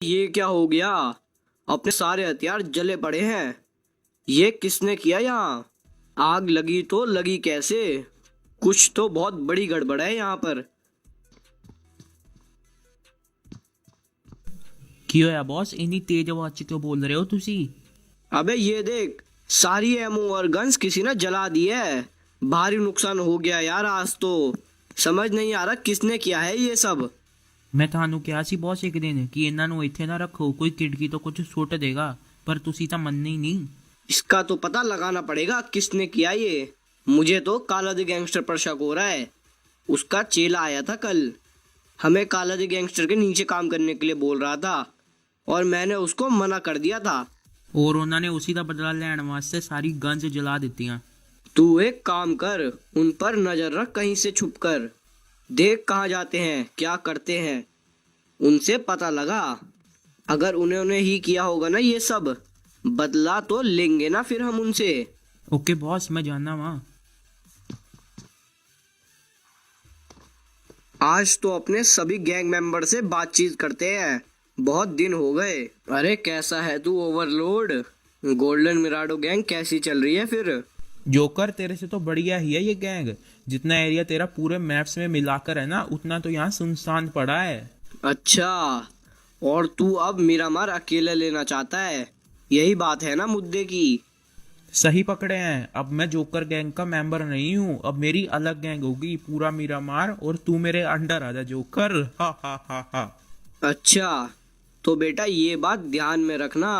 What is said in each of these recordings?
ये क्या हो गया? अपने सारे हथियार जले पड़े हैं। ये किसने किया यहाँ? आग लगी तो लगी कैसे? कुछ तो बहुत बड़ी गड़बड़ है यहाँ पर। ਕੀ ਹੋਇਆ ਬੌਸ ਇੰਨੀ ਤੇਜ਼ ਆਵਾਜ਼ 'ਚ ਕਿਉਂ ਬੋਲ ਰਹੇ ਹੋ ਤੁਸੀਂ? अबे ये देख, सारी एमओ और गन्स किसी ने जला दी है। भारी नुकसान हो गया यार आज तो। समझ नहीं आ रहा किसने किया है ये सब। ਮੈਂ ਤੁਹਾਨੂੰ ਕਿਹਾ ਸੀ ਬੌਸ ਇੱਕ ਦਿਨ ਕਿ ਇਹਨਾਂ ਨੂੰ ਇੱਥੇ ਨਾ ਰੱਖੋ, ਕੋਈ ਖਿੜਕੀ ਤੋਂ ਕੁਝ ਸੁੱਟ ਦੇਗਾ, ਪਰ ਤੁਸੀਂ ਤਾਂ ਮੰਨੇ ही नहीं। इसका तो पता लगाना पड़ेगा किसने किया ये। मुझे तो काला द गैंगस्टर पर शक हो रहा है। उसका चेला आया था कल, हमें काला द गैंगस्टर के नीचे काम करने के लिए बोल रहा था और मैंने उसको मना कर दिया था। ਔਰ ਉਹਨਾਂ ਨੇ ਉसी ਦਾ ਬਦਲਾ ਲੈਣ ਵਾਸਤੇ ਸਾਰੀ ਗਨਸ ਜਲਾ ਦਿੱਤੀਆਂ। तू एक काम कर, उन पर नजर रख कहीं से छुप कर। देख कहाँ जाते हैं, क्या करते हैं, उनसे पता लगा। अगर उन्होंने ही किया होगा ना ये सब, बदला तो लेंगे ना फिर हम उनसे। ਓਕੇ ਬੌਸ ਮੈਂ ਜਾਣਾ ਵਾਂ। आज तो अपने सभी गैंग मेंबर से बातचीत करते हैं, बहुत दिन हो गए। अरे कैसा है तू ओवरलोड? गोल्डन मिराडो गैंग कैसी चल रही है फिर? जोकर तेरे से तो बढ़िया ही है ये गैंग। जितना एरिया तेरा पूरे मैप्स में मिलाकर है ना, उतना तो यहाँ सुनसान पड़ा है। अच्छा, और तू अब मिरामार अकेले लेना चाहता है, यही बात है ना मुद्दे की? सही पकड़े हैं। अब मैं जोकर गैंग का मेंबर नहीं हूँ, अब मेरी अलग गैंग होगी, पूरा मीरामार, और तू मेरे अंडर आ जा जोकर। हा हा हा हा। अच्छा, तो बेटा ये बात ध्यान में रखना,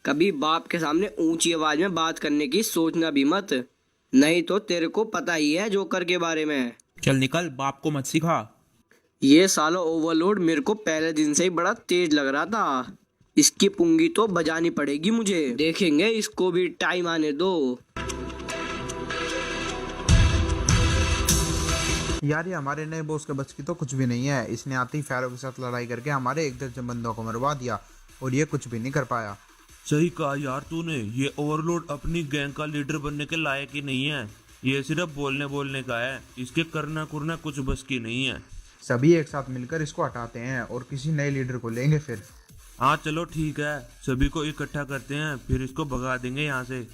कभी बाप के सामने ऊंची आवाज में बात करने की सोचना भी मत, नहीं तो तेरे को पता ही है जोकर के बारे में। चल निकल, बाप को मत सिखा। ये साला ओवरलोड मेरे को पहले दिन से ही बड़ा तेज लग रहा था। इसकी पुंगी तो बजानी पड़ेगी मुझे, देखेंगे इसको भी, टाइम आने दो। यार ये हमारे नए बॉस के बस की तो कुछ भी नहीं है। इसने आते ही फैरो के साथ लड़ाई करके हमारे एक दर्जन बंदों को मरवा दिया और ये कुछ भी नहीं कर पाया। सही कहा यार तूने, ये ओवरलोड अपनी गैंग का लीडर बनने के लायक ही नहीं है। ये सिर्फ बोलने बोलने का है, इसके करना कुरना कुछ बस की नहीं है। सभी एक साथ मिलकर इसको हटाते हैं और किसी नए लीडर को लेंगे फिर। हाँ चलो ठीक है, सभी को इकट्ठा करते हैं, फिर इसको भगा देंगे यहाँ से।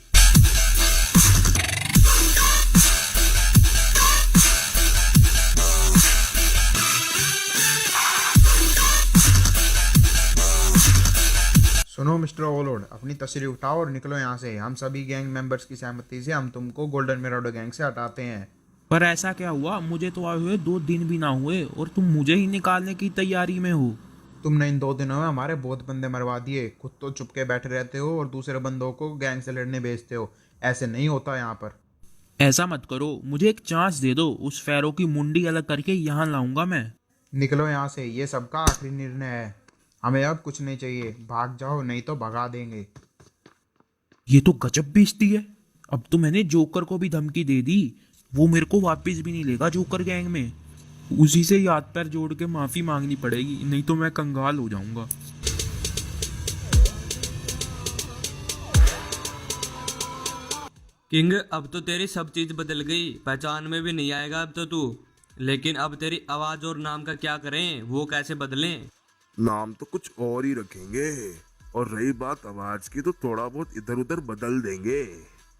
सुनो मिस्टर ओवरलोड, अपनी तस्वीर उठाओ और निकलो यहाँ से। हम सभी गैंग मेंबर्स की सहमति से हम तुमको गोल्डन मिराडो गैंग से हटाते हैं। पर ऐसा क्या हुआ? मुझे तो आए हुए 2 दिन भी ना हुए और तुम मुझे ही निकालने की तैयारी में हो। तुमने इन 2 दिनों में हमारे बहुत बंदे मरवा दिए, खुद तो चुप के बैठे रहते हो और दूसरे बंदों को गैंग से लड़ने भेजते हो। ऐसे नहीं होता यहाँ पर। ऐसा मत करो, मुझे एक चांस दे दो, उस फैरो की मुंडी अलग करके यहाँ लाऊंगा मैं। निकलो यहाँ से, ये सबका आखिरी निर्णय है। हमें अब कुछ नहीं चाहिए, भाग जाओ नहीं तो भगा देंगे। ये तो गजब बेइज्जती है। अब तो मैंने जोकर को भी धमकी दे दी, वो मेरे को वापस भी नहीं लेगा जोकर गैंग में। उसी से हाथ पैर जोड़ के माफी मांगनी पड़ेगी, नहीं तो मैं कंगाल हो जाऊंगा। किंग, अब तो तेरी सब चीज बदल गई, पहचान में भी नहीं आएगा अब तो तू। लेकिन अब तेरी आवाज और नाम का क्या करें, वो कैसे बदलें? नाम तो कुछ और ही रखेंगे, और रही बात आवाज की तो थोड़ा बहुत इधर उधर बदल देंगे।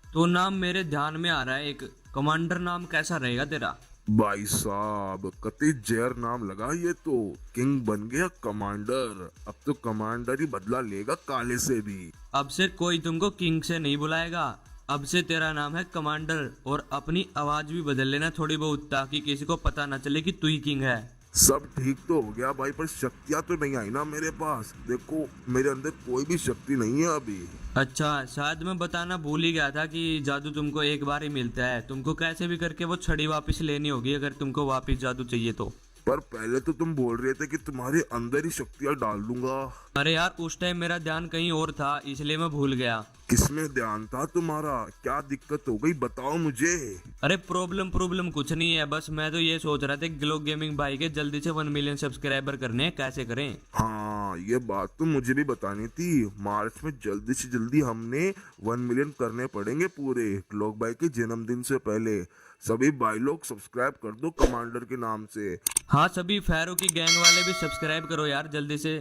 तो नाम मेरे ध्यान में आ रहा है, एक कमांडर नाम कैसा रहेगा तेरा? भाई साहब कति जहर नाम लगा ये तो। किंग बन गया कमांडर, अब तो कमांडर ही बदला लेगा काले से भी। अब से कोई तुमको किंग से नहीं बुलाएगा, अब से तेरा नाम है कमांडर। और अपनी आवाज भी बदल लेना थोड़ी बहुत, ताकि किसी को पता ना चले कि तू ही किंग है। सब ठीक तो हो गया भाई, पर शक्तियाँ तो नहीं आई ना मेरे पास। देखो मेरे अंदर कोई भी शक्ति नहीं है अभी। अच्छा, शायद मैं बताना भूल ही गया था कि जादू तुमको एक बार ही मिलता है। तुमको कैसे भी करके वो छड़ी वापस लेनी होगी अगर तुमको वापस जादू चाहिए तो। पर पहले तो तुम बोल रहे थे कि तुम्हारे अंदर ही शक्तियाँ डाल दूंगा। अरे यार, उस टाइम मेरा ध्यान कहीं और था, इसलिए मैं भूल गया। किसमें ध्यान था तुम्हारा? क्या दिक्कत हो गई बताओ मुझे। अरे प्रॉब्लम कुछ नहीं है, बस मैं तो ये सोच रहा था ग्लो गेमिंग भाई के जल्दी से 1 मिलियन सब्सक्राइबर करने हैं, कैसे करें। हाँ ये बात तो मुझे भी बतानी थी। मार्च में जल्दी से जल्दी हमने 1 मिलियन करने पड़ेंगे पूरे, ग्लोक भाई के जन्मदिन से पहले। सभी भाई लोग सब्सक्राइब कर दो कमांडर के नाम से। हाँ, सभी फैरो की गैंग वाले भी सब्सक्राइब करो यार जल्दी से।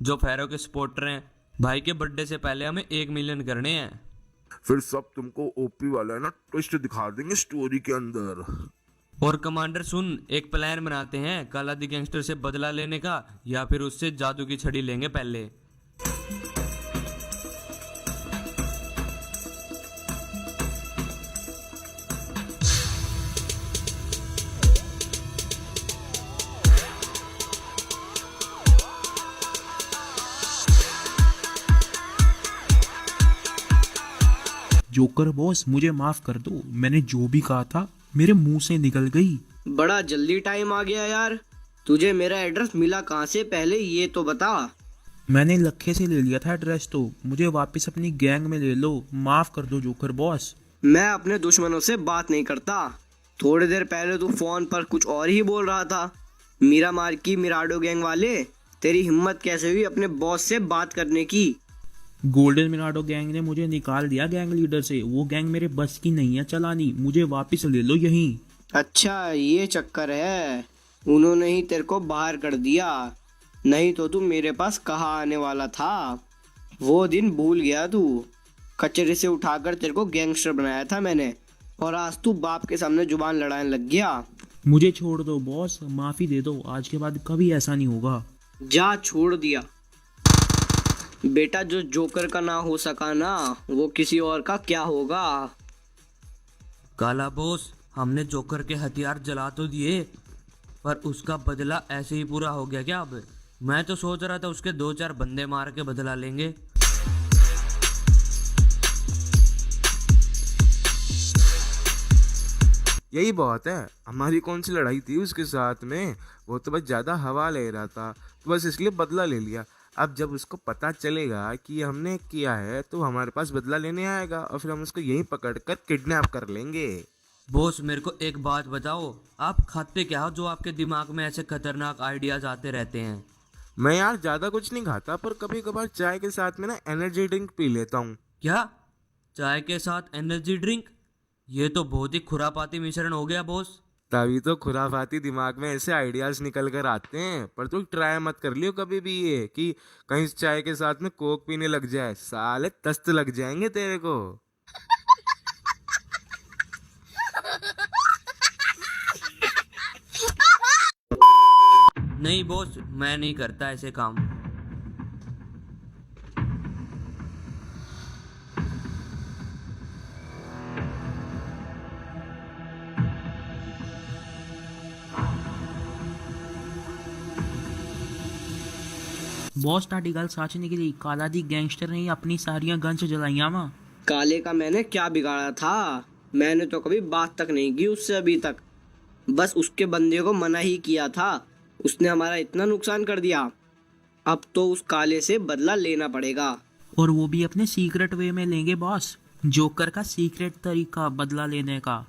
जो फेरो के सपोर्टर हैं। भाई के बर्थडे से पहले हमें 1 मिलियन करने हैं। फिर सब तुमको ओपी वाला है ना ट्विस्ट दिखा देंगे स्टोरी के अंदर। और कमांडर सुन, एक प्लान बनाते हैं काला दी गैंगस्टर से बदला लेने का, या फिर उससे जादू की छड़ी लेंगे पहले। जोकर बॉस मुझे माफ कर दो, मैंने जो भी कहा था मेरे मुंह से निकल गई। बड़ा जल्दी टाइम आ गया यार। तुझे मेरा एड्रेस मिला कहाँ से, पहले ये तो बता। मैंने लखे से ले लिया था एड्रेस, तो मुझे वापस अपनी गैंग में ले लो। माफ कर दो जोकर बॉस। मैं अपने दुश्मनों से बात नहीं करता। थोड़ी देर पहले तू फोन पर कुछ और ही बोल रहा था। मीरा मार की मिराडो गैंग वाले, तेरी हिम्मत कैसे हुई अपने बॉस से बात करने की? गोल्डन मिनाडो गैंग ने मुझे निकाल दिया गैंग लीडर से। वो गैंग मेरे बस की नहीं है चलानी, मुझे वापस ले लो यहीं। अच्छा ये चक्कर है, उन्होंने ही तेरे को बाहर कर दिया, नहीं तो तू मेरे पास कहाँ आने वाला था। वो दिन भूल गया तू, कचरे से उठाकर तेरे को गैंगस्टर बनाया था मैंने, और आज तू बाप के सामने जुबान लड़ाने लग गया। मुझे छोड़ दो बॉस, माफी दे दो, आज के बाद कभी ऐसा नहीं होगा। जा छोड़ दिया बेटा, जो जोकर का ना हो सका ना, वो किसी और का क्या होगा। काला बॉस, हमने जोकर के हथियार जला तो दिए, पर उसका बदला ऐसे ही पूरा हो गया क्या अब? मैं तो सोच रहा था उसके 2-4 बंदे मार के बदला लेंगे। यही बहुत है, हमारी कौन सी लड़ाई थी उसके साथ में? वो तो बस ज्यादा हवा ले रहा था, तो बस इसलिए बदला ले लिया। अब जब उसको पता चलेगा कि हमने किया है तो हमारे पास बदला लेने आएगा, और फिर हम उसको यहीं पकड़कर किडनैप कर लेंगे। बॉस मेरे को एक बात बताओ, आप खाते क्या हो जो आपके दिमाग में ऐसे खतरनाक आइडियाज आते रहते हैं? मैं यार ज्यादा कुछ नहीं खाता, पर कभी कभार चाय के साथ में ना एनर्जी ड्रिंक पी लेता हूँ। क्या? चाय के साथ एनर्जी ड्रिंक? ये तो बहुत ही खुरापाती मिश्रण हो गया बॉस। तभी तो खुराफाती दिमाग में ऐसे आइडियाज निकल कर आते हैं। पर तू ट्राई मत कर लियो कभी भी ये कि कहीं चाय के साथ में कोक पीने लग जाए, साले दस्त लग जाएंगे तेरे को। नहीं बॉस, मैं नहीं करता ऐसे काम। बॉस ताड़ी गल सच निकली, काला दी गैंगस्टर ने ही अपनी सारियां गन्स जलाइया वा। काले का मैंने क्या बिगाड़ा था? मैंने तो कभी बात तक नहीं की उससे अभी तक, बस उसके बंदे को मना ही किया था। उसने हमारा इतना नुकसान कर दिया, अब तो उस काले से बदला लेना पड़ेगा। और वो भी अपने सीक्रेट वे में लेंगे बॉस। जोकर का सीक्रेट तरीका बदला लेने का।